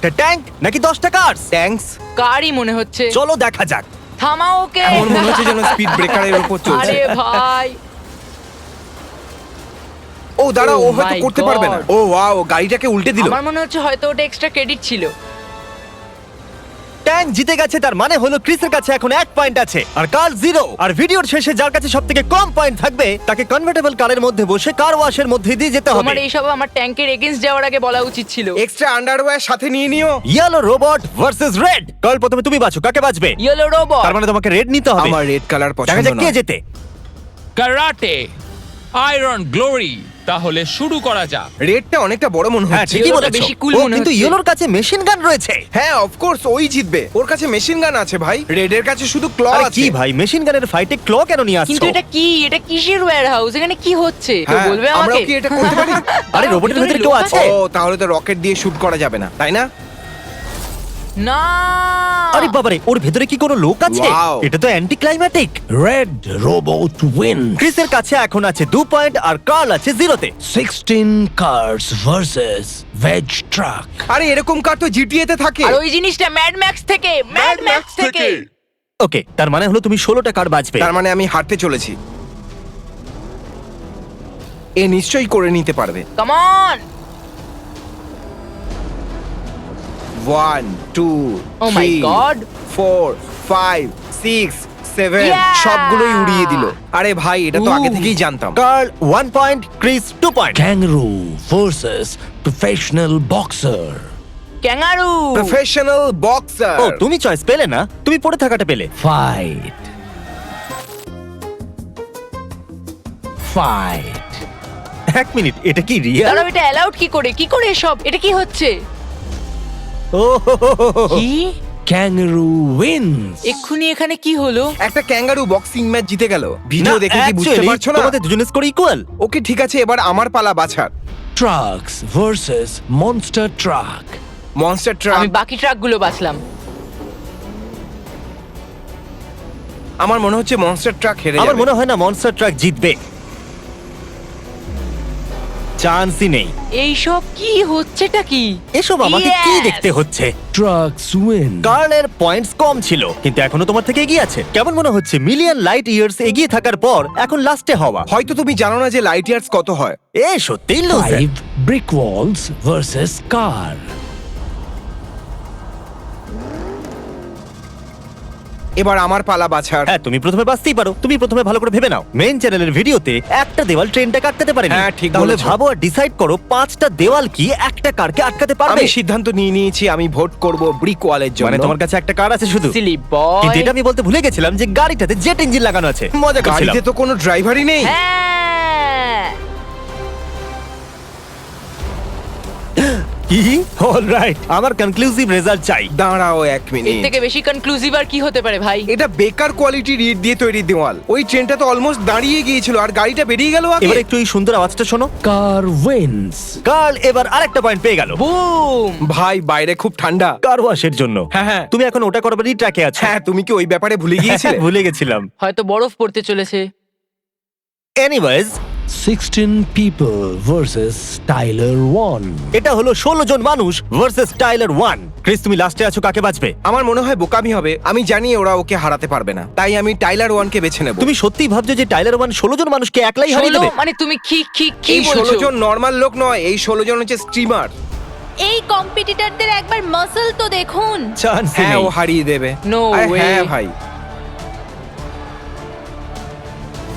একটা ট্যাঙ্ক নাকি 10টা কার্স? ট্যাঙ্কস। কারই মনে হচ্ছে। চলো দেখা যাক। থামাও ওকে। এমন মনে হচ্ছে যেন স্পিড ব্রেকারের উপর চলছে। আরে ভাই, ও দাঁড়াও, ও Oh হয়তো my করতে পারবে না। God! ও ওয়াও, গাড়িটাকে উল্টে দিল। আমার মনে হচ্ছে হয়তো ওটা এক্সট্রা ক্রেডিট ছিল। ট্যাঙ্ক জিতে গেছে, তার মানে হলো ক্রিসের কাছে এখন 1 পয়েন্ট আছে আর কার 0। আর ভিডিওর শেষে যার কাছে সবথেকে কম পয়েন্ট থাকবে তাকে কনভার্টেবল কারের মধ্যে বসে কার ওয়াশের মধ্যে দিয়ে যেতে হবে। তোমার এইসব আমার ট্যাঙ্কের এগেইনস্ট যাওয়ার আগে বলা উচিত ছিল। এক্সট্রা আন্ডারওয়্যার সাথে নিয়ে নিও। Yellow robot versus red. কাল প্রথমে তুমি বাছো, কাকে বাঁচবে? Yellow robot. তার মানে তোমাকে রেড নিতে হবে। আমার রেড কালার দেখা পছন্দ যাক কে না। জেতে। Karate, iron glory. তাহলে শুরু করা যাক। রেডটা অনেকটা বড় মনে হ্যাঁ হচ্ছে। ঠিকই ইয়েলোটা বলেছো। বেশি cool ও মনে কিন্তু হচ্ছে। ইয়েলোর কাছে মেশিন গান রয়েছে। হ্যাঁ অফ কোর্স ওই জিতবে। ওর কাছে মেশিন গান আছে ভাই, রেডের কাছে শুধু ক্ল আরে আছে। কি ভাই, মেশিন গানের ফাইটে ক্ল কেন নিয়ে আসছো? কিন্তু এটা কি? এটা কিসের ওয়্যার হাউস? এখানে কি হচ্ছে? কেউ হ্যাঁ, বলবে আমরাও আমাকে? কি এটা করতে পারি? আরে রোবটের ভেতরে কেউ আছে? ও তাহলে তো রকেট দিয়ে শুট করা যাবে না, তাই না? না। আরে বাবারে, ওর ভেতরে কি কোনো লোক আছে? Wow! এটা তো অ্যান্টি ক্লাইম্যাটিক। Red Robot wins. ক্রিসের কাছে এখন আছে 2 পয়েন্ট আর কার্ল আছে 0-তে। 16 cars versus Veg Truck. আরে এরকম কার তো জিটিএ তে থাকে। আর ওই জিনিসটা ম্যাড ম্যাক্স থেকে, ম্যাড ম্যাক্স থেকে। ওকে, তার মানে হলো তুমি 16টা কার বাঁচবে। তার মানে আমি হারতে চলেছি। এ নিশ্চয়ই করে নিতে পারবে। Come on. 1 2 Oh my 3 God! 4 5 6 7 Yeah! সবগুলোই উড়িয়ে দিল। আরে ভাই এটা তো আগে Ooh. থেকেই জানতাম। Carl 1 point, Chris 2 point. Kangaroo versus Professional Boxer. Kangaroo. Professional boxer. ও তুমি চয়েস পেলে না, তুমি পড়ে থাকাটা পেলে। Fight. Fight. 1 মিনিট, এটা কি রিয়েল? দাঁড়াও, এটা অ্যালাউড কি করে? কি করে এসব? এটা কি হচ্ছে? ও হো হো হো হো। কি? Kangaroo wins. এক্ষুনি এখানে কি হলো? একটা ক্যাঙ্গারু বক্সিং ম্যাচ জিতে গেল। ভিডিও না, দেখে কি বুঝতে actually, পারছো না? তোমাদের দুজনের স্কোর ইকুয়াল। ওকে ঠিক আছে, এবার আমার পালা বাছার। Trucks versus Monster Truck. Monster truck. আমি বাকি ট্রাকগুলো বাছলাম। আমার মনে হচ্ছে মনস্টার ট্রাক হেরে আমার যাবে। মনে হয় না মনস্টার ট্রাক জিতবে, চান্সই নেই। এইসব কি হচ্ছেটা কি? এসব আমাকে কি Yes! দেখতে হচ্ছে? Trucks win. কার্লের পয়েন্টস কম ছিল কিন্তু এখনো তোমার থেকে এগিয়ে আছে। কেমন মনে হচ্ছে মিলিয়ন লাইট ইয়ার্স এগিয়ে থাকার পর এখন লাস্টে হওয়া? হয়তো তুমি জানো না যে লাইট ইয়ার্স কত হয়। এ সত্যিই loser. 5 brick walls versus car. এবার আমার পালা বাছার। হ্যাঁ তুমি প্রথমে বাঁচতেই পারো, তুমি প্রথমে ভালো করে ভেবে নাও। মেইন চ্যানেলের ভিডিওতে একটা দেওয়াল ট্রেনটা কাটতে পারেনি। হ্যাঁ, ঠিক তাহলে বলেছো। ভাবো আর ডিসাইড করো 5টা দেওয়াল কি একটা কারকে আটকাতে পারবে? আমি সিদ্ধান্ত নিয়ে নিয়েছি, আমি ভোট করব ব্রিক ওয়ালের জন্য। মানে তোমার কাছে একটা কার আছে শুধু? সিলি বয়। কিন্তু এটা আমি বলতে ভুলে গেছিলাম যে গাড়িটাতে জেট ইঞ্জিন লাগানো আছে। মজা করছিলাম। গাড়িতে তো কোনো ড্রাইভারই নেই। হ্যাঁ। কি? অলরাইট, আমার কনক্লুসিভ রেজাল্ট চাই। দাঁড়াও 1 এর মিনিট। থেকে বেশি কনক্লুসিভ আর কি হতে পারে ভাই? এটা বেকার কোয়ালিটির ইট দিয়ে তৈরি দেওয়াল। ওই ট্রেনটা তো অলমোস্ট দাঁড়িয়ে গিয়েছিল আর গাড়িটা বেরিয়ে গেল আগে। এবার একটু এই সুন্দর আওয়াজটা শোনো। Car wins. কার্ল এবার আরেকটা পয়েন্ট পেয়ে গেল। বুম। ভাই বাইরে খুব ঠান্ডা। কার ওয়াশের জন্য। হ্যাঁ, হ্যাঁ। তুমি এখন ওটা করবারই ট্র্যাকে আছো। হ্যাঁ, তুমি কি ওই ব্যাপারে ভুলে গিয়েছিলে? ভুলে গেছিলাম। হয়তো বরফ পড়তে চলেছে। Anyways, 16 people versus Tyler 1. এটা হলো 16 জন মানুষ ভার্সেস টাইলার 1। ক্রিস তুমি লাস্টে আছো, কাকে বাঁচবে? আমার মনে হয় বোকামি হবে। আমি জানি ওরা ওকে হারাতে পারবে না, তাই আমি টাইলার 1 কে বেছে নেব। তুমি সত্যিই ভাবছো যে টাইলার 1 16 জন মানুষকে একলাই হারিয়ে 16 দেবে? মানে তুমি কি এই 16 বলছো? জন নরমাল লোক নয়, এই 16 জন হচ্ছে স্ট্রিমার। এই কম্পিটিটরদের একবার মাসল তো দেখুন। চান্স হ্যাঁ, নেই। ও হারিয়ে দেবে। No আরে way. হ্যাঁ ভাই।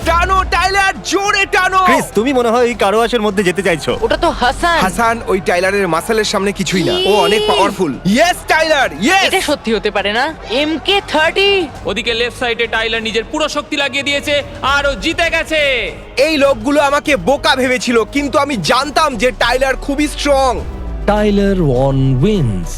টানো টাইলার, জোরে টানো। ক্রিস তুমি মনে হয় ওই কার ওয়াশের মধ্যে যেতে চাইছো। ওটা তো হাসান। হাসান ওই টাইলারের মাসলের সামনে কিছুই না। কি? ও অনেক পাওয়ারফুল। Yes Tyler, yes. এটা সত্যি হতে পারে না। MK30। ওদিকে লেফট সাইডে টাইলার নিজের পুরো শক্তি লাগিয়ে দিয়েছে আর ও জিতে গেছে। এই লোকগুলো আমাকে বোকা ভেবেছিল, কিন্তু আমি জানতাম যে টাইলার খুবই স্ট্রং। Tyler 1 wins.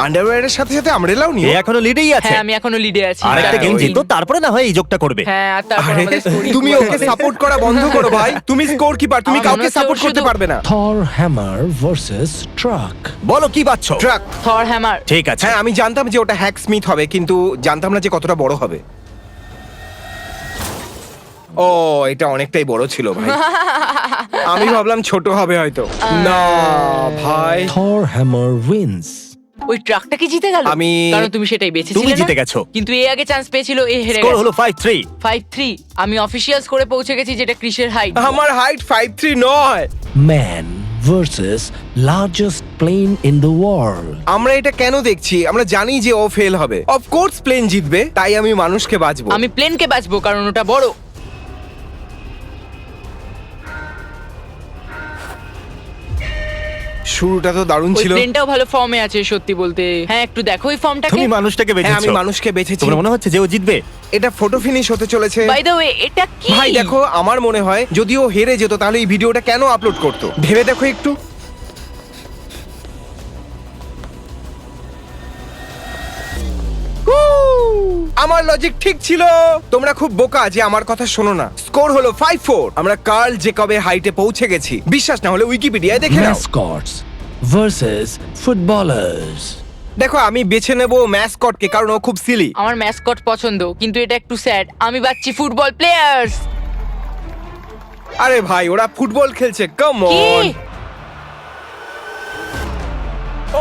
আন্ডারওয়্যারের সাথে সাথে আমরেলাও এ নিও। এখনো লিডেই আছে। হ্যাঁ, আমি এখনো লিডে আছি। আরেকটা হ্যাঁ, গেম ওই- জিতো তারপরে না হয় এই যোগটা করবে। হ্যাঁ, আর তারপর আরে, আমাদের scoring তুমি করতে ওকে হবে। সাপোর্ট করা বন্ধ করো ভাই। তুমি স্কোর কিপার, তুমি আমার মনে কাউকে হচ্ছে সাপোর্ট ও করতে শুধু- পারবে না। Thor Hammer versus Truck. বলো কি বাচ্চো? ট্রাক। থর হ্যামার। ঠিক আছে। হ্যাঁ, আমি জানতাম যে ওটা হ্যাক স্মিথ হবে, কিন্তু জানতাম না যে কতটা বড় হবে। ও এটা অনেকটাই বড় ছিল ভাই। আমি ভাবলাম ছোট হবে হয়তো। না ভাই। Thor Hammer wins. ওই ট্রাকটা কি জিতে গেল? আমি- কারণ তুমি সেটাই বেঁচেছিলে তুমি না? জিতে গেছো। কিন্তু এ আগে চান্স পেয়েছিল, এ হেরে স্কোর গেছে। হলো 5-3। 5-3 আমি অফিসিয়াল স্কোরে পৌঁছে গেছি, যেটা ক্রিসের হাইট। আমার হাইট 5'3" নয়। Man versus largest plane in the world. আমরা এটা কেন দেখছি? আমরা জানি যে ও ফেল হবে। অফকোর্স প্লেন জিতবে, তাই আমি মানুষকে বাঁচবো। আমি প্লেনকে বাঁচবো কারণ ওটা বড়। শুরুটা তো দারুণ ওই ছিল। প্লেনটাও ভালো ফর্মে আছে সত্যি বলতে। হ্যাঁ, একটু দেখো ওই ফর্মটাকে। তুমি মানুষটাকে হ্যাঁ, আমি বেঁচেছো। মানুষকে বেঁচেছি। তোমার মনে হচ্ছে যে ও জিতবে? এটা ফটো ফিনিশ হতে চলেছে। বাই দ্য ওয়ে, এটা কি? ভাই দেখো, আমার মনে হয় যদি ও হেরে যেত তাহলে এই ভিডিওটা কেন আপলোড করতো? ভেবে দেখো একটু। আমার লজিক ঠিক ছিল। তোমরা খুব বোকা যে আমার কথা শোনো না। স্কোর হলো 5-4। আমরা কার্ল জেকবের হাইটে পৌঁছে গেছি। বিশ্বাস না হলে উইকিপিডিয়ায় দেখে নাও। Mascots versus footballers. দেখো, আমি বেছে নেব ম্যাসকটকে কারণ ও খুব সিলি। আমার ম্যাসকট পছন্দ, কিন্তু এটা একটু স্যাড। আমি বাচ্চি ফুটবল প্লেয়ার্স। আরে ভাই, ওরা ফুটবল খেলছে, কাম কি? অন।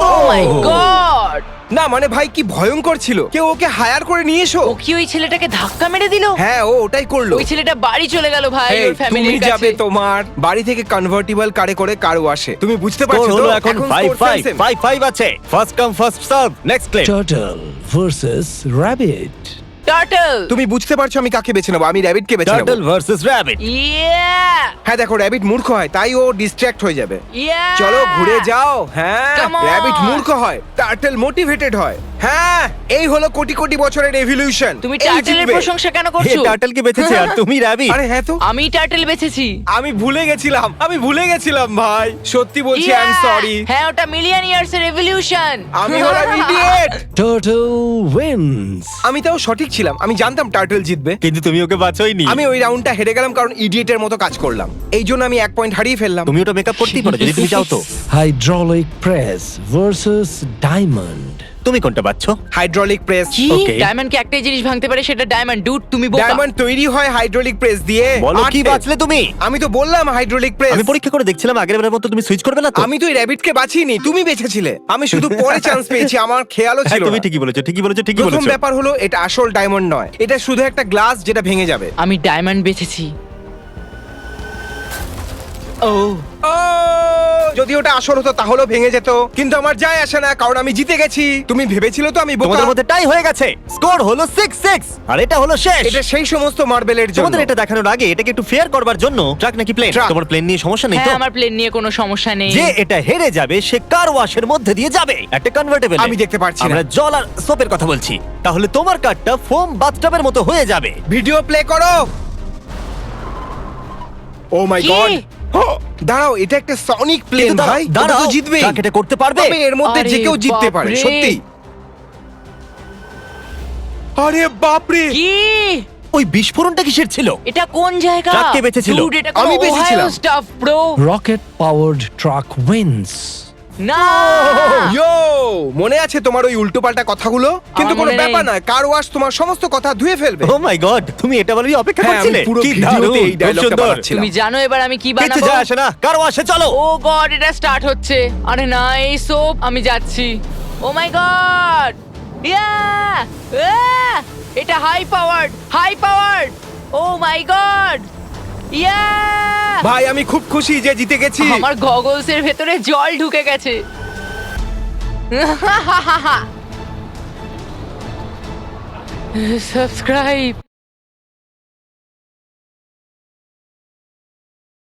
Oh my God! না মানে ভাই, কি ভয়ঙ্কর ছিল। কেউ ওকে হায়ার করে নিয়ে এসো। ও কি ওই ছেলেটাকে ধাক্কা মেরে দিল? হ্যাঁ, ও ওটাই করলো। ওই ছেলেটা বাড়ি চলে গেল ভাই, এই, ওর ফ্যামিলির তুমি কাছে। যাবে তোমার বাড়ি থেকে কনভার্টিবল কারে করে কারও আসে। তুমি বুঝতে স্কোর পারছো তো? হলো এখন score 5-5। same. 5-5 আছে। First come first serve. Next claim. Turtle versus rabbit. Turtle. তুমি বুঝতে পারছো আমি কাকে বেছে নেবো? আমি র‍্যাবিটকে বেছে নেবো। Turtle versus rabbit. ইয়া! হ্যাঁ দেখো, র‍্যাবিট মূর্খ হয়, তাই ও ডিস্ট্র্যাক্ট হয়ে যাবে। ইয়া! চলো ঘুরে যাও। হ্যাঁ, Come on! র‍্যাবিট মূর্খ হয়, টার্টল মোটিভেটেড হয়। হ্যাঁ, এই হলো কোটি কোটি বছরের এভলিউশন। তুমি টার্টলের প্রশংসা কেন এ করছো? টার্টলকে বেঁচেছে আর তুমি র‍্যাবিট। আরে হ্যাঁ তো, আমি টার্টল বেঁচেছি। আমি ভুলে গেছিলাম ভাই। সত্যি বলছি, আই এম Yeah! সরি। হ্যাঁ, ওটা মিলিয়ন ইয়ার্স এর এভলিউশন। আমি হলাম ইডিয়েট। Turtle wins. আমি তাও সঠিক ছিলাম, আমি জানতাম টার্টল জিতবে। কিন্তু তুমি ওকে বাঁচোইনি। আমি ওই রাউন্ডটা হেরে গেলাম কারণ ইডিয়েটের মতো কাজ করলাম। এই জন্য আমি 1 পয়েন্ট হারিয়ে ফেললাম। তুমি ওটা মেকআপ করতেই পারো যদি তুমি চাও তো। Hydraulic press versus diamond. তুমি কোনটা বাঁচছো? Hydraulic press. কি? Okay. ডায়মন্ডকে একটাই জিনিস ভাঙতে পারে, সেটা ডায়মন্ড। ডুড, তুমি বোকা। ডায়মন্ড তৈরি হয় হাইড্রোলিক প্রেস দিয়ে। বলো কি আটে। বাঁচলে তুমি? আমি তো বললাম হাইড্রোলিক প্রেস। আমি পরীক্ষা করে দেখছিলাম আগের বারের মতো তুমি সুইচ করবে না তো? আমি তো এই র‍্যাবিটকে বাঁচিনি, তুমি বেঁচেছিলে। আমি শুধু পরে চান্স পেয়েছি, আমার খেয়ালও হ্যাঁ, ছিল তুমি না। ঠিকই বলেছো, ঠিকই বলেছো, ঠিকই প্রথম বলেছো। ব্যাপার হলো এটা আসল ডায়মন্ড নয়, এটা শুধু একটা গ্লাস যেটা ভেঙে যাবে। আমি ডায়মন্ড বেঁচেছি। ও, ও, যদি ওটা আসল হতো তাহলেও ভেঙে যেত, কিন্তু আমার যায় আসে না কারণ আমি জিতে গেছি। তুমি ভেবেছিলে তো আমি বোকা? তোমাদের মধ্যে টাই হয়ে গেছে। স্কোর হলো 6-6 আর এটা হলো শেষ। এটা সেই সমস্ত মার্বেলের জন্য। তোমাদের এটা দেখানোর আগে এটাকে একটু ফেয়ার করবার জন্য ট্রাক নাকি প্লেন? ট্রাক। তোমার প্লেন নিয়ে সমস্যা নেই তো? হ্যাঁ, আমার প্লেন নিয়ে কোনো সমস্যা নেই। যে এটা হেরে যাবে সে কার ওয়াশের মধ্যে দিয়ে যাবে একটা কনভার্টেবল। আমি দেখতে পারছি না। আমরা জল আর সোপের কথা বলছি। তাহলে তোমার কারটা ফোম বাথটাবের মতো হয়ে যাবে। ভিডিও প্লে করো। ও মাই কি? গড! দাঁড়াও, এটা একটা সনিক প্লেন কিন্তু ভাই। দাঁড়াও, ওটা তো জিতবেই। ট্রাক এটা করতে পারবে? তবে এর মধ্যে যে আরে কেউ জিততে পারে, বাপরে। সত্যি। আরে বাপরে! কি? ওই বিস্ফোরণটা কিসের ছিল? এটা কোন জায়গা? ট্রাক কে বেঁচেছিল? Dude, এটা কোনো আমি বেঁচেছিলাম। Ohio stuff, bro। Rocket powered truck wins. না! ইয়ো, মনে আছে তোমার ওই উল্টোপাল্টা কথাগুলো? কিন্তু কোনো মনে নেই। ব্যাপার না, কার ওয়াশ তোমার সমস্ত কথা ধুয়ে ফেলবে। ও মাই গড, তুমি এটা বলেই অপেক্ষা হ্যাঁ, আমি করছিলে? পুরো কি ভিডিওতে দারুণ, এই খুব ডায়লগটা সুন্দর। বানাচ্ছিলাম। তুমি জানো এবার আমি কি কিচ্ছু বানাবো? যায় আসে না, কার ওয়াশে চলো। ও গড, এটা স্টার্ট হচ্ছে। আরে না, এই সোপ। আমি যাচ্ছি। ও মাই গড! ইয়া! এটা high powered. O my god! ইয়া! ভাই, আমি খুব খুশি যে জিতে গেছি। আমার গগলস এর ভেতরে জল ঢুকে গেছে। সাবস্ক্রাইব।